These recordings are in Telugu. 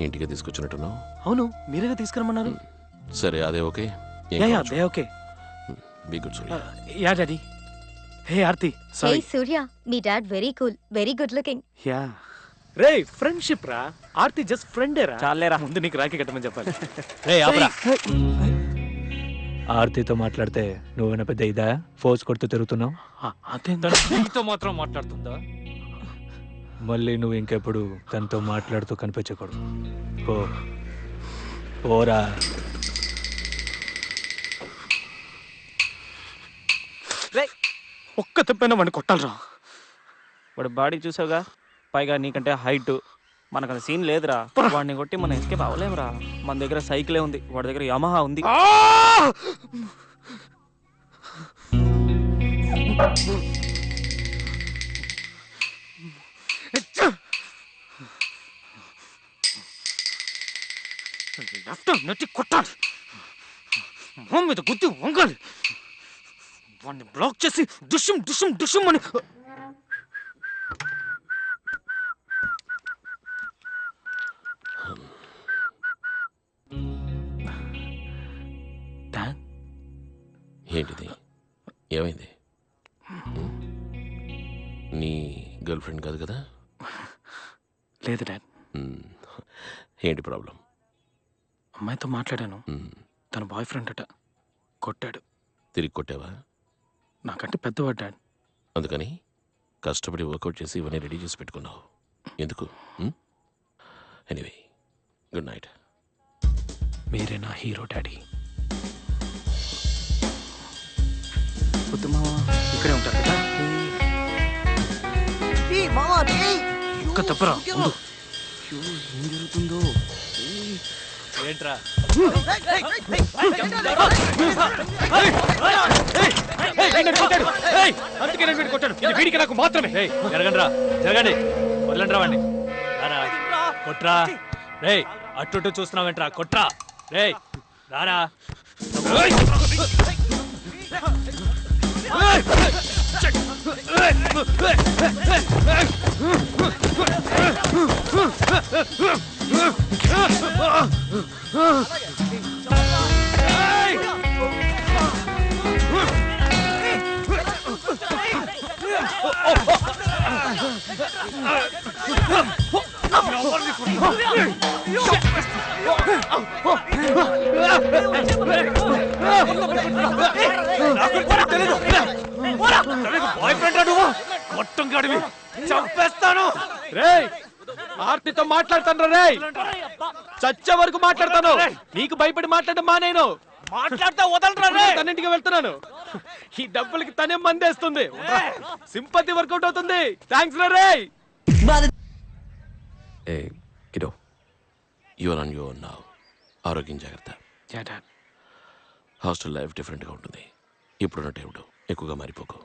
ఇంటికి తీసుకొచ్చినట్టున్నావు. అవును, మీరేగా తీసుకురమ్మన్నారు. సరే, అదే ఓకే. అదే okay. Be good Surya. Yeah daddy. Hey Aarti, hey sorry. Surya, మీ dad very cool, very good looking. Yeah రే, ఫ్రెండ్షిప్ రా. ఆర్తి జస్ట్ ఫ్రెండే రా. చాలేరా, ముందు నీకు రాఖీ కట్టమని చెప్పాలి. రే ఆపరా. ఆర్తితో మాట్లాడితే నువ్వేనా పెద్ద ఇదా ఫోర్స్ కొడుతూ తిరుగుతున్నావు? నీతో మాత్రం మాట్లాడుతుందా? మళ్ళీ నువ్వు ఇంకెప్పుడు తనతో మాట్లాడుతూ కనిపించకూడదు. పోరా. ఒక్క తప్పైనా వాడిని కొట్టాలరా. వాడు బాడీ చూసావుగా, పైగా నీకంటే హైట్. మనకు సీన్ లేదురా. వాడిని కొట్టి మనం ఎస్కేప్ అవ్వలేమురా. మన దగ్గర సైకిలే ఉంది, వాడి దగ్గర యమహా ఉంది. నెట్టి కొట్టాలి, మొహం మీద గుద్ది వంగాలి, వాడిని బ్లాక్ చేసి డుషుం డుషుం డుషుం అని. ఏంటిది? ఏమైంది? నీ గర్ల్ ఫ్రెండ్ కాదు కదా? లేదు డాడ్. ఏంటి ప్రాబ్లం? అమ్మాయితో మాట్లాడాను, తన బాయ్ ఫ్రెండ్ అట, కొట్టాడు. తిరిగి కొట్టావా? నాకంటే పెద్దవాడు డాడ్. అందుకని కష్టపడి వర్కౌట్ చేసి ఇవన్నీ రెడీ చేసి పెట్టుకున్నావు ఎందుకు? Anyway, good night. మీరే నా హీరో డాడీ. ఇక్కడే ఉంటారు కదా. ఒక్క తప్పరా. ఏం జరుగుతుందో ఏంట్రా? వీడికి నాకు మాత్రమే. జరగండిరా, జరగండి, వదలండిరా వాడిని. రారా, కొట్రా. రే, అట్టు చూస్తున్నావేంట్రా? కొట్రా. రే రారా. చంపేస్తాను. రేయ్, ఆర్తితో మాట్లాడతాను. రేయ్, చచ్చే వరకు మాట్లాడతాను. నీకు భయపడి మాట్లాడడం మానేను. మాట్లాడతా వదలరా. రే, తన్నింటికి వెళ్తున్నాను. ఈ డబ్బులకి తనే మందేస్తుంది. సింపతి వర్కౌట్ అవుతుంది. థ్యాంక్స్ రా. రేయ్, hey kiddo, your on your now. ఆరోగ్యం జాగ్రత్త. హాస్టల్ లైఫ్ డిఫరెంట్గా ఉంటుంది. ఇప్పుడున్నట్టు ఏమిటో ఎక్కువగా మారిపోకు.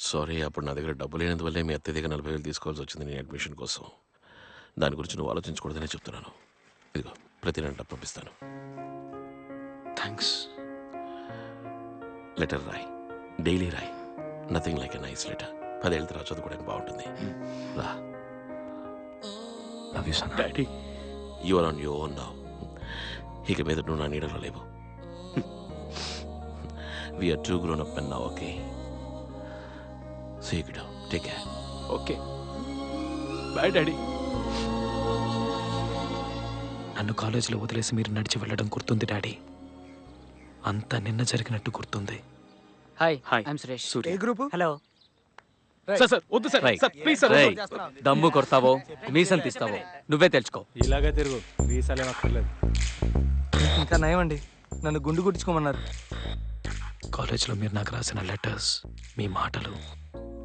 సారీ, అప్పుడు నా దగ్గర డబ్బు లేనందువల్లే మీ అత్యధిక 40,000 తీసుకోవాల్సి వచ్చింది నీ అడ్మిషన్ కోసం. దాని గురించి నువ్వు ఆలోచించకూడదనే చెప్తున్నాను. ఇదిగో, ప్రతి నెల డబ్బు పంపిస్తాను. థ్యాంక్స్. లెటర్ రాయ్, డైలీ రాయ్. Nothing like a nice letter. 10 ఏళ్ళ తర్వాత చదువుకోవడానికి బాగుంటుంది. రా. Love you son. Daddy, you are on your own now. ఇక మీద నువ్వు నా నీడలో లేవు. We are too grown up men now, okay? See you, kiddo. Take care. Okay, bye daddy. నన్ను కాలేజీలో వదిలేసి మీరు నడిచి వెళ్ళడం గుర్తుంది డాడీ. అంతా నిన్న జరిగినట్టు గుర్తుంది. Hi, hi, I'm Suresh. Surya. Group. Hello sir వద్దు సార్. Sir please sir. దమ్ము కొడతావో మీసం తీస్తావో నువ్వే తెలుసుకో. ఇలాగే తిరుగు, వీసాలేం అక్కర్లేదు. ఇంకా నయమండి, నన్ను గుండు కుట్టించుకోమన్నారు. కాలేజ్లో మీరు నాకు రాసిన లెటర్స్, మీ మాటలు,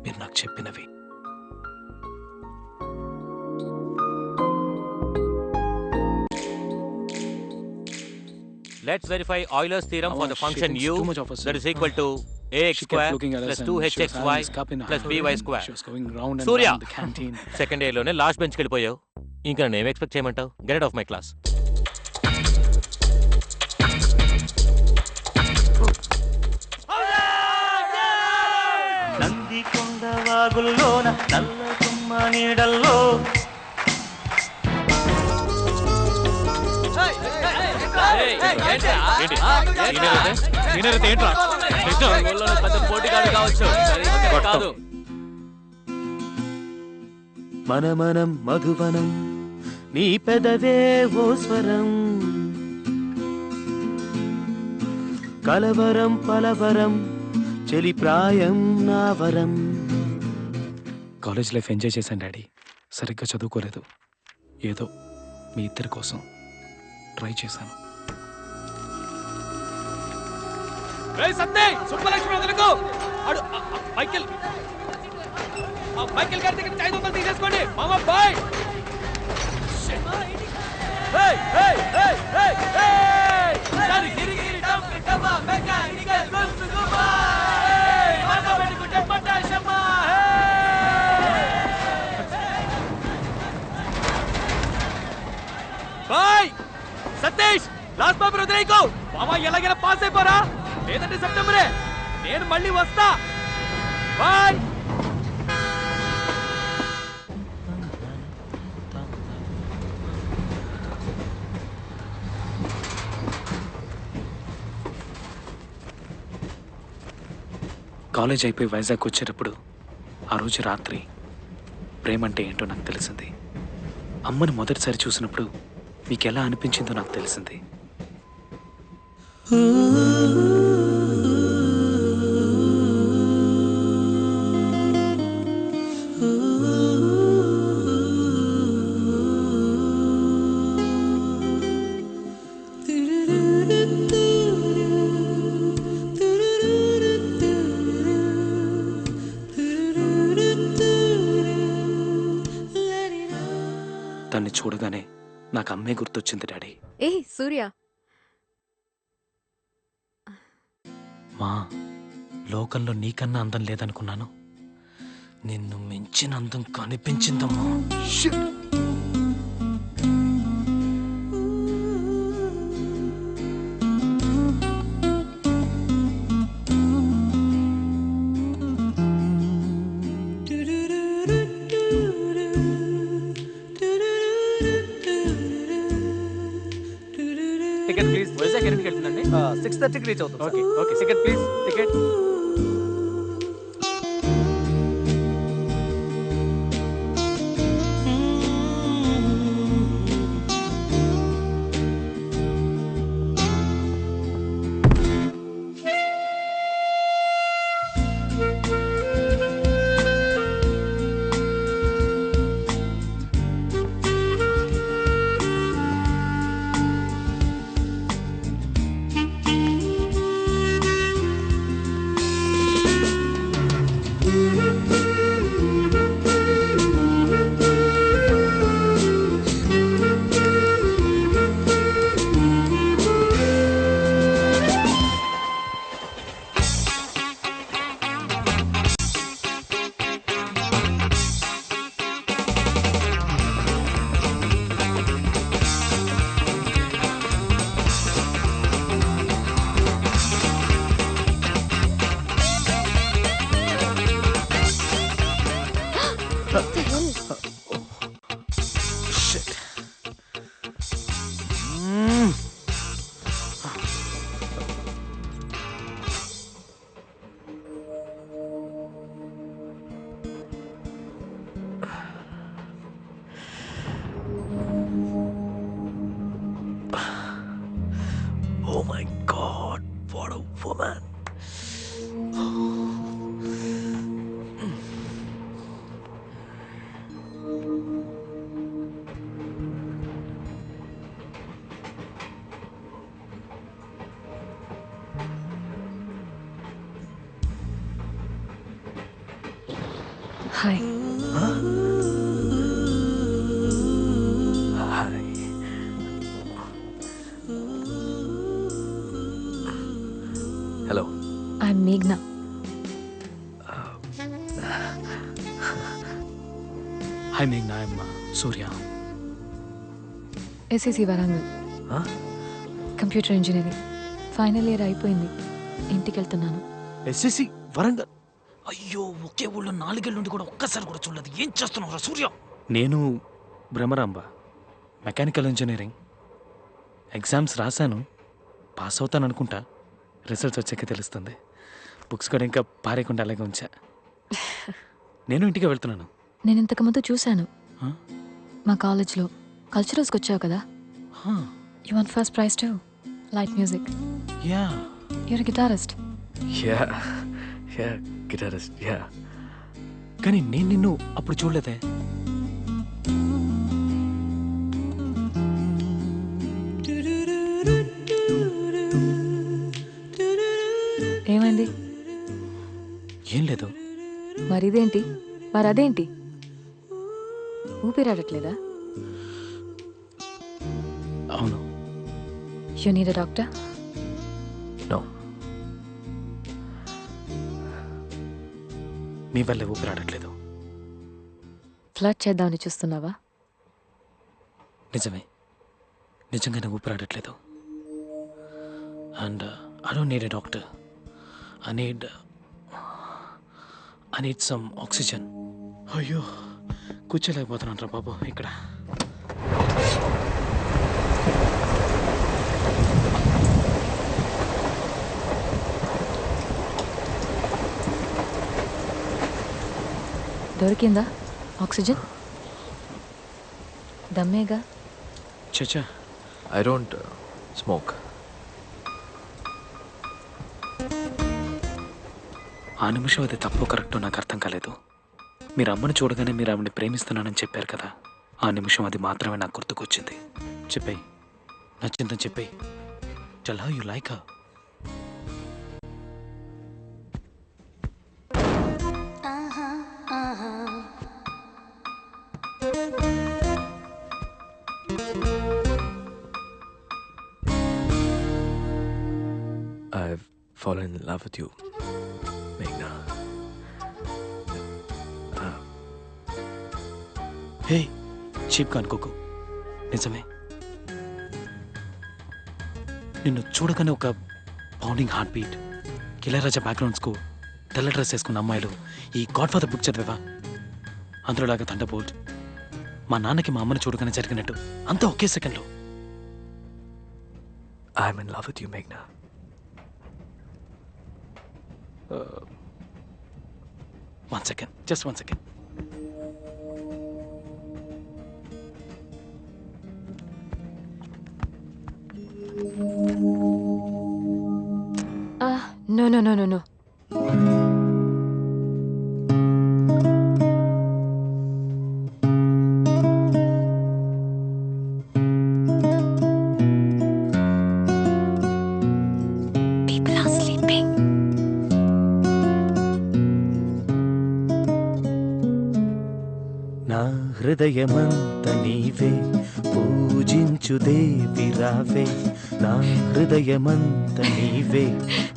మీరు నాకు చెప్పినవి. Let's verify Euler's theorem for the function u that is equal to ax square plus 2hxy plus by square. Surya, second year లోనే లాస్ట్ బెంచ్కి వెళ్ళిపోయావు. ఇంకా నేను ఏం ఎక్స్పెక్ట్ చేయమంటావు? Get out of my class. Nandikonda వాగుల్లోన నల్ల తుమ్మ నీడల్లో పోటీగాడు కావచ్చు కాదు. మనమనం మధువనం నీ పెదవే ఓ స్వరం కలవరం పలవరం చెలి ప్రాయం నా వరం. కాలేజ్ లైఫ్ ఎంజాయ్ చేశాను డాడీ. సరిగ్గా చదువుకోలేదు. ఏదో మీ ఇద్దరి కోసం ట్రై చేశాను. సుబ్బలక్ష్మి వదలకు. మైకేల్ మైకేల్ గారి దగ్గర 500 తీసేసుకోండి మామ bye. Bye Satish last paper వదిలేయకు మామ. ఎలాగైనా పాస్ అయిపోరా, లేదంటే సెప్టెంబరే. నేను మళ్ళీ వస్తా. బాయ్. కాలేజ్ అయిపోయి వైజాగ్ వచ్చేటప్పుడు ఆ రోజు రాత్రి ప్రేమ అంటే ఏంటో నాకు తెలిసింది. అమ్మని మొదటిసారి చూసినప్పుడు మీకు ఎలా అనిపించిందో నాకు తెలిసింది. తన్ని చూడగానే నాకు అమ్మే గుర్తొచ్చింది డాడీ. ఏ సూర్య, మా లోకంలో నీకన్నా అందం లేదనుకున్నాను. నిన్ను మించిన అందం కనిపించిందమ్మా. Ticket please. వైజాగ్ ఎన్నింటికి వెళ్తుందండి? 6:30కి రీచ్ అవుతుంది. Okay okay. Ticket please. Ticket. Oh my God, what a woman. Hi. Hello, I'm మేఘ్నా. Hi మేఘ్నా, I'm Surya. SSC Warangal, computer engineering final year అయిపోయింది. ఇంటికి వెళ్తున్నాను. ఎస్ఎస్సి వరంగల్. అయ్యో, ఒకే ఊళ్ళో 4 ఏళ్ళ నుండి కూడా ఒక్కసారి కూడా చూడలేదు. ఏం చేస్తున్నావురా సూర్య? నేను భ్రమరాంబ, మెకానికల్ ఇంజనీరింగ్ ఎగ్జామ్స్ రాశాను. పాస్ అవుతాను అనుకుంటా. రిజల్ట్స్ వచ్చాక తెలుస్తుంది. బుక్స్ కూడా ఇంకా పారేయకుండా అలాగే ఉంచా. నేను ఇంటికి వెళ్తున్నాను. నేను ఇంతకుముందు చూశాను Huh? మా కాలేజ్లో కల్చరల్స్కి వచ్చావు కదా. You won first prize to light music. Yeah you're guitarist. Yeah yeah guitarist yeah. కానీ నేను నిన్ను అప్పుడు చూడలేదే. ఏమైంది? ఏం లేదు. మరిదేంటి? మరదేంటి? ఊపిరాడట్లేదా? అవును. You need a doctor? No. నీ వల్లే ఊపిరాడట్లేదు. ఫ్లడ్ చేద్దామని చూస్తున్నావా? నిజమే, నిజంగానే ఊపిరాడట్లేదు. And I don't need a doctor. I need some oxygen. అయ్యో కూర్చోలేకపోతున్నాను రా బాబు ఇక్కడ. దొరికిందా ఆక్సిజన్? దమ్మేగా. చచ్చా ఐ డోంట్ స్మోక్. ఆ నిమిషం అది తప్పు కరెక్టో నాకు అర్థం కాలేదు. మీరు అమ్మని చూడగానే మీరు ఆవిడని ప్రేమిస్తున్నానని చెప్పారు కదా. ఆ నిమిషం అది మాత్రమే నాకు గుర్తుకొచ్చింది. చెప్పేయి, నచ్చిందని చెప్పేయి. Tell how you like her. I've fallen in love with you, Meghna. Hey చీప్గా అనుకోకు, నిజమే. నిన్ను చూడగానే ఒక pounding heart beat, Ilaiyaraaja background score, తెల్ల డ్రెస్ వేసుకున్న అమ్మాయిలు, ఈ గాడ్ ఫాదర్ బుక్ చదివావా? అందులోలాగా థండర్బోల్ట్, మా నాన్నకి మా అమ్మని చూడగానే జరిగినట్టు అంతా ఒకే సెకండ్లో. I'm in love with you, Meghna. One second, just 1 second. No. People are sleeping. నా హృదయమంత నీవే, పూజించు దేవి రావే. నా హృదయమంత నీవే,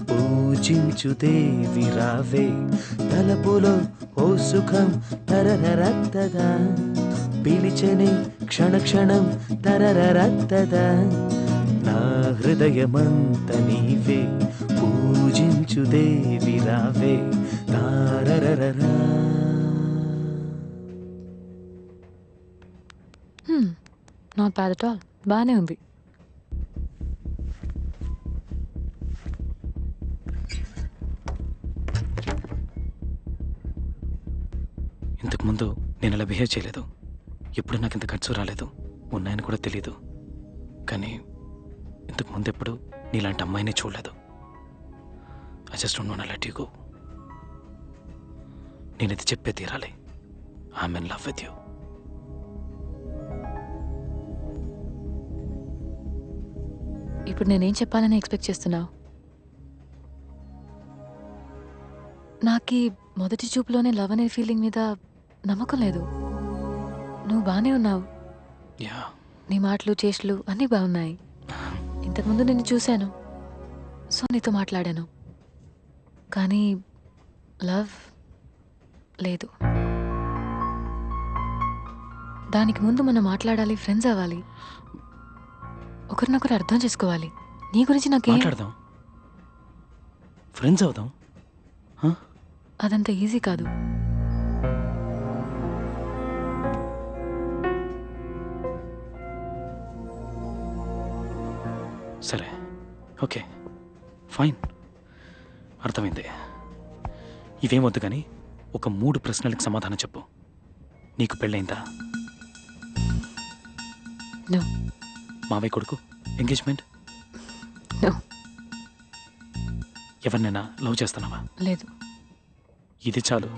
పూజించు దేవి రావే. తలపులో ఓ సుఖం తరరరత్తదా, పిలిచని క్షణ క్షణం తరరరత్తదా. నా హృదయమంత నీవే, పూజించు దేవి రావే. తారరరరా. Not bad at all. బాగానే ఉంది. ఇంతకుముందు నేను అలా బిహేవ్ చేయలేదు. ఎప్పుడు నాకు ఇంత ఖర్చు రాలేదు. ఉన్నాయని కూడా తెలీదు. కానీ ఇంతకు ముందు ఎప్పుడు నీలాంటి అమ్మాయిని చూడలేదు. I just don't want to let you go. నేను ఇది చెప్పే తీరాలి. I'm in love with you. ఇప్పుడు నేనేం చెప్పాలని ఎక్స్పెక్ట్ చేస్తున్నావు? నాకు మొదటి చూపులోనే లవ్ అనే ఫీలింగ్ మీద నమ్మకం లేదు. నువ్వు బాగానే ఉన్నావు. యా, నీ మాటలు చేష్టలు అన్నీ బాగున్నాయి. ఇంతకుముందు నిన్ను చూశాను, సో నీతో మాట్లాడాను. కానీ లవ్ లేదు. దానికి ముందు మనం మాట్లాడాలి, ఫ్రెండ్స్ అవ్వాలి, ఒకరినొకరు అర్థం చేసుకోవాలి. నీ గురించి నాకేం మాట్లాడదాం, ఫ్రెండ్స్ అవుదాం. అదంత ఈజీ కాదు. సరే, ఓకే ఫైన్, అర్థమైంది. ఇవేమొద్దు కానీ ఒక 3 ప్రశ్నలకు సమాధానం చెప్పు. నీకు పెళ్ళైందా? No. మావయ్య కొడుకు ఎంగేజ్మెంట్? No. ఎవరినైనా లవ్ చేస్తున్నావా? లేదు. ఇది చాలు.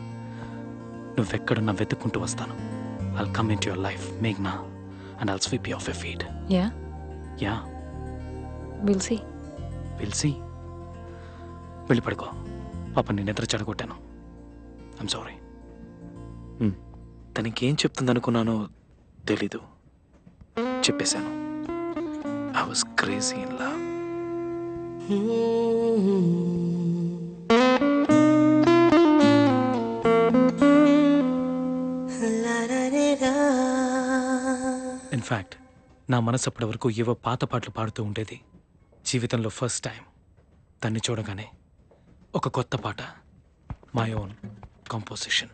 నువ్వెక్కడున్నా వెతుక్కుంటూ వస్తాను. I'll come into your life, Meghna, and I'll sweep you off your feet. Yeah, Yeah, we'll see. we'll see. వెళ్ళి పడుకో. పాప నేను నిద్ర చెడగొట్టాను. I'm sorry. తనకేం చెప్తుందనుకున్నానో తెలీదు. చెప్పేశాను. I was crazy in love. In fact నా మనసు అప్పటి వరకు ఏవో పాత పాటలు పాడుతూ ఉండేది. జీవితంలో ఫస్ట్ టైం తన్ని చూడగానే ఒక కొత్త పాట, మై ఓన్ కంపోజిషన్.